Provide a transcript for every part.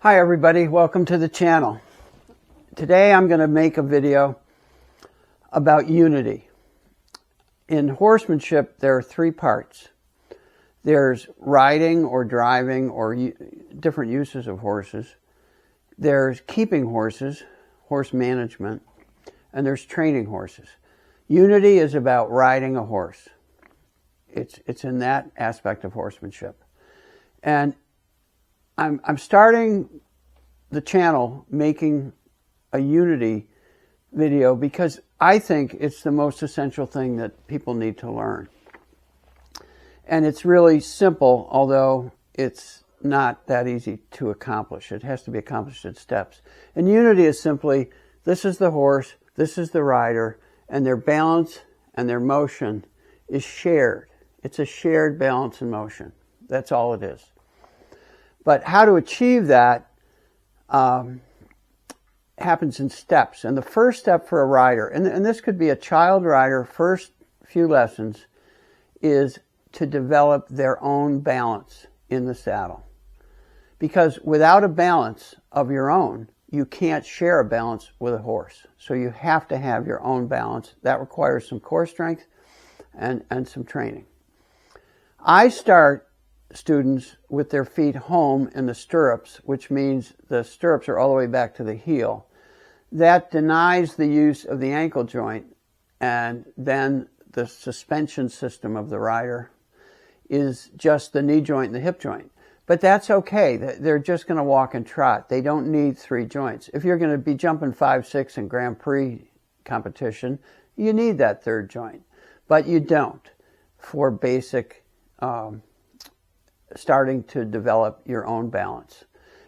Hi everybody, welcome to the channel. Today I'm going to make a video about unity. In horsemanship there are three parts. There's riding or driving or different uses of horses. There's keeping horses, horse management, and there's training horses. Unity is about riding a horse. It's in that aspect of horsemanship. And I'm starting the channel making a unity video because I think it's the most essential thing that people need to learn. And it's really simple, although it's not that easy to accomplish. It has to be accomplished in steps. And unity is simply, this is the horse, this is the rider, and their balance and their motion is shared. It's a shared balance and motion. That's all it is. But how to achieve that happens in steps. And the first step for a rider, and this could be a child rider, first few lessons, is to develop their own balance in the saddle. Because without a balance of your own, you can't share a balance with a horse. So you have to have your own balance. That requires some core strength and some training. I start students with their feet home in the stirrups, which means the stirrups are all the way back to the heel. That denies the use of the ankle joint, and then the suspension system of the rider is just the knee joint and the hip joint. But that's okay. They're just going to walk and trot. They don't need three joints. If you're going to be jumping 5-6 in Grand Prix competition, you need that third joint. But you don't for basic starting to develop your own balance.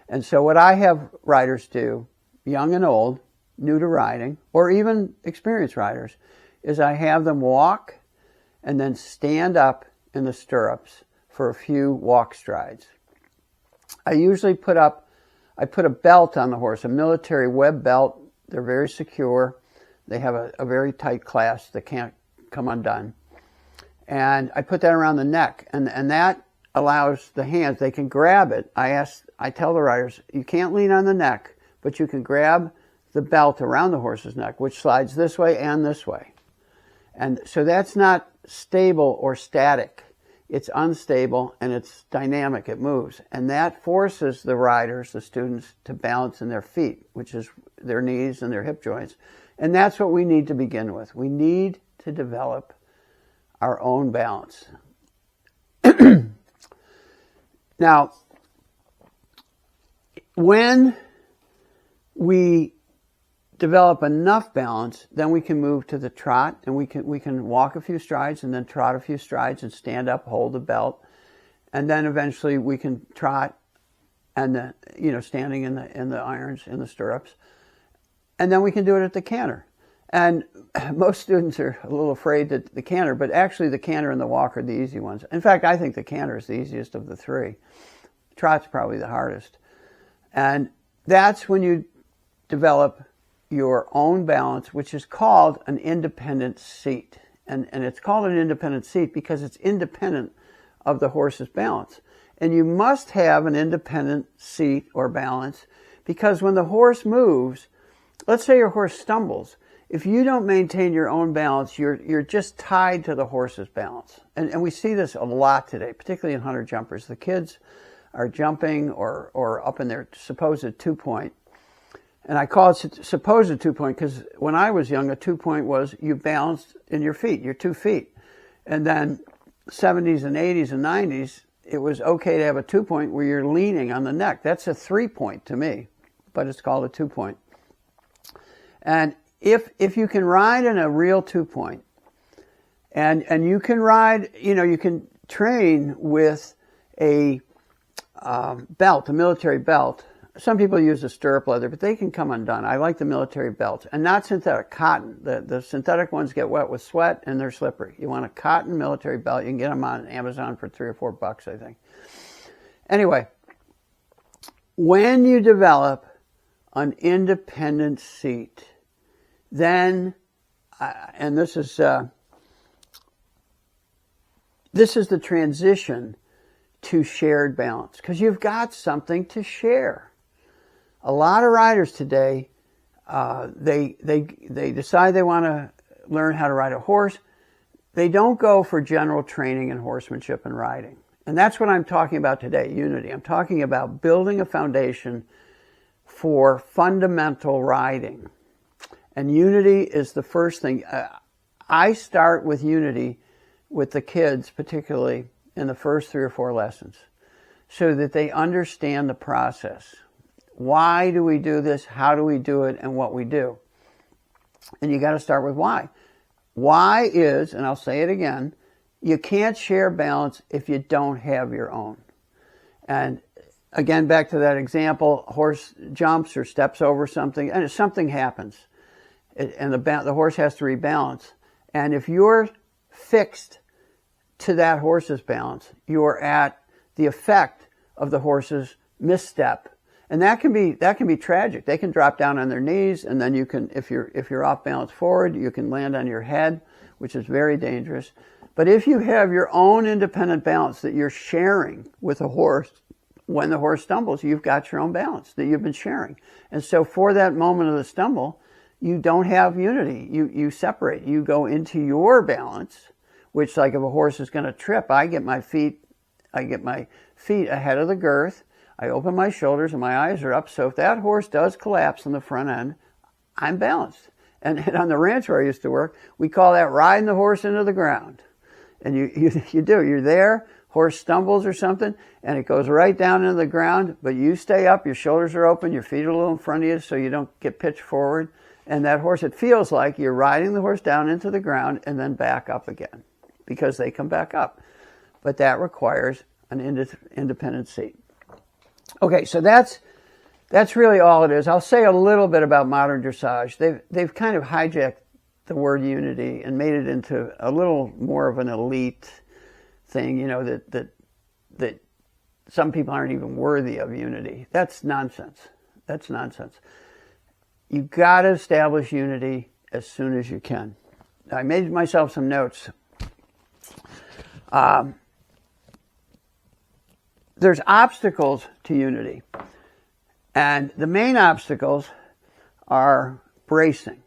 And so what I have riders do, young and old, new to riding, or even experienced riders, is I have them walk and then stand up in the stirrups for a few walk strides. I usually put a belt on the horse, a military web belt. They're very secure. They have a very tight clasp that can't come undone. And I put that around the neck, and that allows the hands, they can grab it. I tell the riders, you can't lean on the neck, but you can grab the belt around the horse's neck, which slides this way and this way. And so that's not stable or static. It's unstable and it's dynamic, it moves. And that forces the riders, the students, to balance in their feet, which is their knees and their hip joints. And that's what we need to begin with. We need to develop our own balance. Now, when we develop enough balance, then we can move to the trot, and we can walk a few strides and then trot a few strides and stand up, hold the belt, and then eventually we can trot and then, standing in the irons, in the stirrups, and then we can do it at the canter. And most students are a little afraid that the canter, but actually the canter and the walk are the easy ones. In fact, I think the canter is the easiest of the three. Trot's probably the hardest. And that's when you develop your own balance, which is called an independent seat. And it's called an independent seat because it's independent of the horse's balance. And you must have an independent seat or balance because when the horse moves, let's say your horse stumbles, if you don't maintain your own balance, you're just tied to the horse's balance. And we see this a lot today, particularly in hunter jumpers. The kids are jumping or up in their supposed 2-point. And I call it supposed 2-point because when I was young, a 2-point was you balanced in your feet, your 2 feet. And then 70s and 80s and 90s, it was okay to have a 2-point where you're leaning on the neck. That's a 3-point to me, but it's called a 2-point. And if you can ride in a real 2-point, and you can ride, you can train with a belt, a military belt. Some people use the stirrup leather, but they can come undone. I like the military belts, and not synthetic, cotton. The synthetic ones get wet with sweat and they're slippery. You want a cotton military belt. You can get them on Amazon for $3 or $4, I think. Anyway, when you develop an independent seat, then, and this is the transition to shared balance, because you've got something to share. A lot of riders today, they decide they want to learn how to ride a horse. They don't go for general training in horsemanship and riding. And that's what I'm talking about today, unity. I'm talking about building a foundation for fundamental riding. And unity is the first thing. I start with unity with the kids, particularly in the first 3 or 4 lessons, so that they understand the process. Why do we do this? How do we do it? And what we do. And you got to start with why. Why is, and I'll say it again, you can't share balance if you don't have your own. And again, back to that example, horse jumps or steps over something, and something happens, and the horse has to rebalance. And if you're fixed to that horse's balance, you're at the effect of the horse's misstep. And that can be tragic. They can drop down on their knees, and then you can, if you're off balance forward, you can land on your head, which is very dangerous. But if you have your own independent balance that you're sharing with a horse, when the horse stumbles, you've got your own balance that you've been sharing. And so for that moment of the stumble, you don't have unity. You separate. You go into your balance, which, like if a horse is going to trip, I get my feet ahead of the girth. I open my shoulders and my eyes are up. So if that horse does collapse in the front end, I'm balanced. And on the ranch where I used to work, we call that riding the horse into the ground. And you do. You're there, horse stumbles or something, and it goes right down into the ground, but you stay up, your shoulders are open, your feet are a little in front of you so you don't get pitched forward. And that horse, it feels like you're riding the horse down into the ground and then back up again, because they come back up. But that requires an independent seat. Okay, so that's really all it is. I'll say a little bit about modern dressage. They've kind of hijacked the word unity and made it into a little more of an elite thing, that some people aren't even worthy of unity. That's nonsense. You got to establish unity as soon as you can. I made myself some notes. There's obstacles to unity. And the main obstacles are bracing.